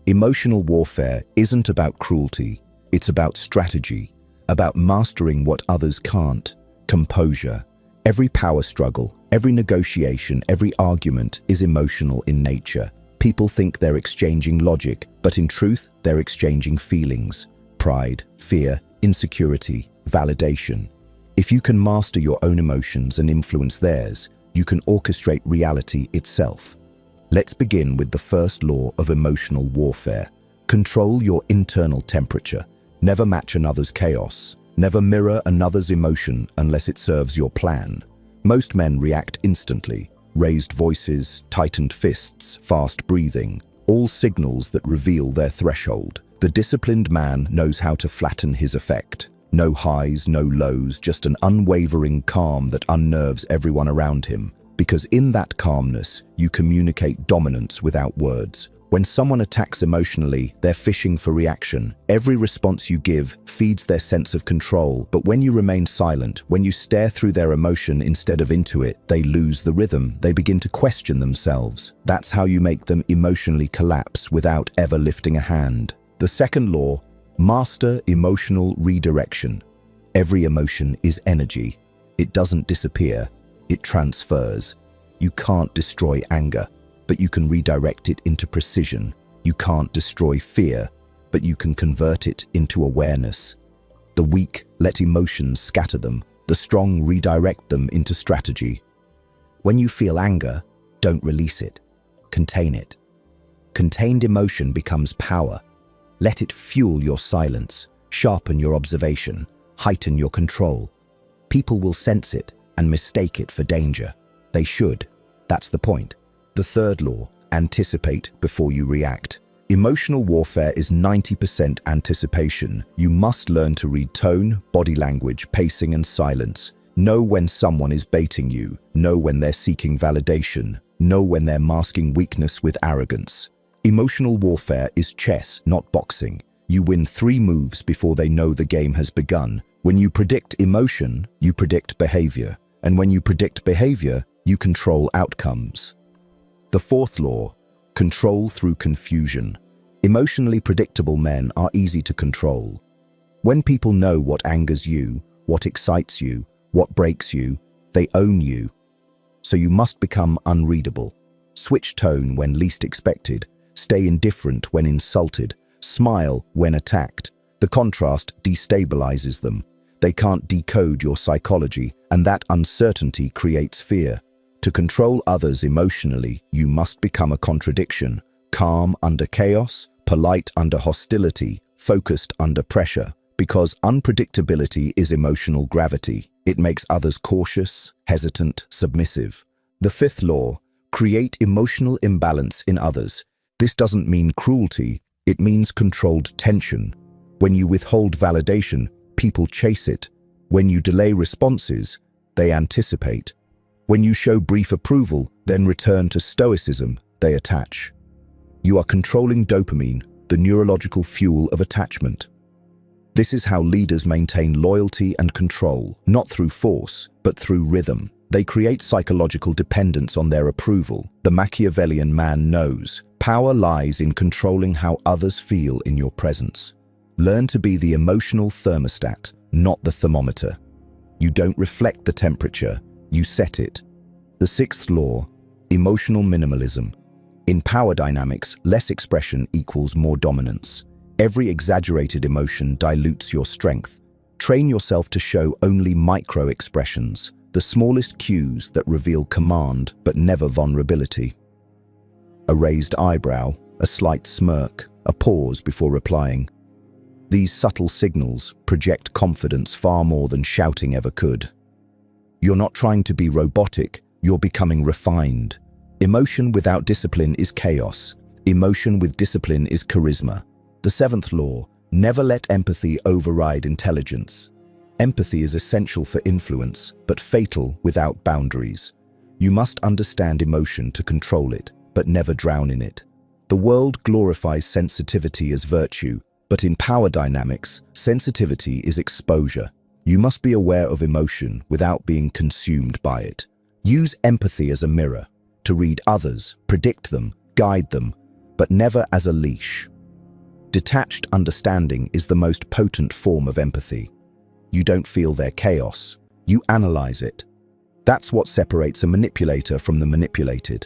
Emotional warfare isn't about cruelty, it's about strategy, about mastering what others can't, composure. Every power struggle, every negotiation, every argument is emotional in nature. People think they're exchanging logic, but in truth, they're exchanging feelings, pride, fear, insecurity, validation. If you can master your own emotions and influence theirs, you can orchestrate reality itself. Let's begin with the first law of emotional warfare. Control your internal temperature. Never match another's chaos. Never mirror another's emotion unless it serves your plan. Most men react instantly. Raised voices, tightened fists, fast breathing, all signals that reveal their threshold. The disciplined man knows how to flatten his effect. No highs, no lows, just an unwavering calm that unnerves everyone around him. Because in that calmness, you communicate dominance without words. When someone attacks emotionally, they're fishing for reaction. Every response you give feeds their sense of control, but when you remain silent, when you stare through their emotion instead of into it, they lose the rhythm. They begin to question themselves. That's how you make them emotionally collapse without ever lifting a hand. The second law, master emotional redirection. Every emotion is energy. It doesn't disappear, it transfers. You can't destroy anger, but you can redirect it into precision. You can't destroy fear, but you can convert it into awareness. The weak let emotions scatter them. The strong redirect them into strategy. When you feel anger, don't release it. Contain it. Contained emotion becomes power. Let it fuel your silence, sharpen your observation, heighten your control. People will sense it and mistake it for danger. They should. That's the point. The third law, anticipate before you react. Emotional warfare is 90% anticipation. You must learn to read tone, body language, pacing, and silence. Know when someone is baiting you. Know when they're seeking validation. Know when they're masking weakness with arrogance. Emotional warfare is chess, not boxing. You win 3 moves before they know the game has begun. When you predict emotion, you predict behavior. And when you predict behavior, you control outcomes. The fourth law, control through confusion. Emotionally predictable men are easy to control. When people know what angers you, what excites you, what breaks you, they own you. So you must become unreadable. Switch tone when least expected. Stay indifferent when insulted. Smile when attacked. The contrast destabilizes them. They can't decode your psychology, and that uncertainty creates fear. To control others emotionally, you must become a contradiction. Calm under chaos, polite under hostility, focused under pressure. Because unpredictability is emotional gravity. It makes others cautious, hesitant, submissive. The fifth law: create emotional imbalance in others. This doesn't mean cruelty, it means controlled tension. When you withhold validation, people chase it. When you delay responses, they anticipate. When you show brief approval, then return to stoicism, they attach. You are controlling dopamine, the neurological fuel of attachment. This is how leaders maintain loyalty and control, not through force, but through rhythm. They create psychological dependence on their approval. The Machiavellian man knows power lies in controlling how others feel in your presence. Learn to be the emotional thermostat, not the thermometer. You don't reflect the temperature, you set it. The sixth law: emotional minimalism. In power dynamics, less expression equals more dominance. Every exaggerated emotion dilutes your strength. Train yourself to show only micro-expressions, the smallest cues that reveal command but never vulnerability. A raised eyebrow, a slight smirk, a pause before replying. These subtle signals project confidence far more than shouting ever could. You're not trying to be robotic, you're becoming refined. Emotion without discipline is chaos. Emotion with discipline is charisma. The seventh law: never let empathy override intelligence. Empathy is essential for influence, but fatal without boundaries. You must understand emotion to control it, but never drown in it. The world glorifies sensitivity as virtue, but in power dynamics, sensitivity is exposure. You must be aware of emotion without being consumed by it. Use empathy as a mirror, to read others, predict them, guide them, but never as a leash. Detached understanding is the most potent form of empathy. You don't feel their chaos, you analyze it. That's what separates a manipulator from the manipulated.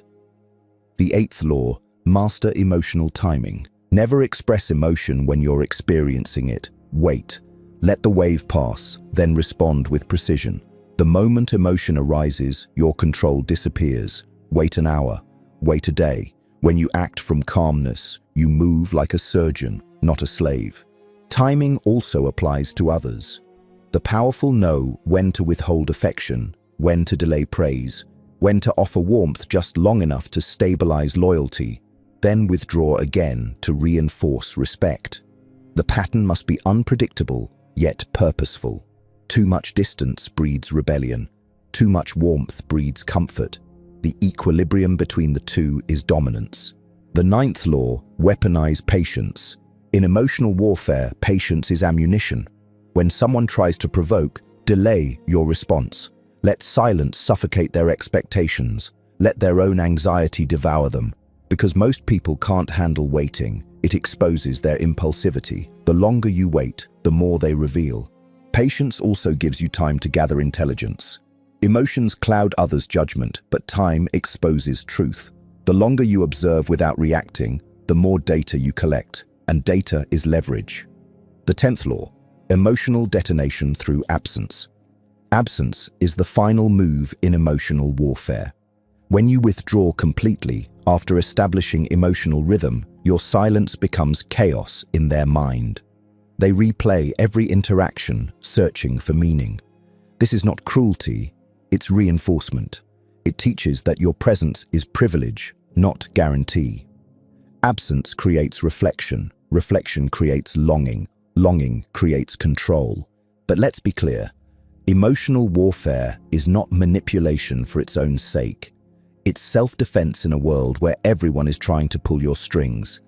The eighth law: master emotional timing. Never express emotion when you're experiencing it. Wait. Let the wave pass, then respond with precision. The moment emotion arises, your control disappears. Wait an hour. Wait a day. When you act from calmness, you move like a surgeon, not a slave. Timing also applies to others. The powerful know when to withhold affection, when to delay praise, when to offer warmth just long enough to stabilize loyalty, then withdraw again to reinforce respect. The pattern must be unpredictable, yet purposeful. Too much distance breeds rebellion. Too much warmth breeds comfort. The equilibrium between the two is dominance. The ninth law: weaponize patience. In emotional warfare, patience is ammunition. When someone tries to provoke, delay your response. Let silence suffocate their expectations. Let their own anxiety devour them. Because most people can't handle waiting, it exposes their impulsivity. The longer you wait, the more they reveal. Patience also gives you time to gather intelligence. Emotions cloud others' judgment, but time exposes truth. The longer you observe without reacting, the more data you collect, and data is leverage. The 10th law: emotional detonation through absence. Absence is the final move in emotional warfare. When you withdraw completely, after establishing emotional rhythm, your silence becomes chaos in their mind. They replay every interaction, searching for meaning. This is not cruelty, it's reinforcement. It teaches that your presence is privilege, not guarantee. Absence creates reflection. Reflection creates longing. Longing creates control. But let's be clear. Emotional warfare is not manipulation for its own sake. It's self-defense in a world where everyone is trying to pull your strings.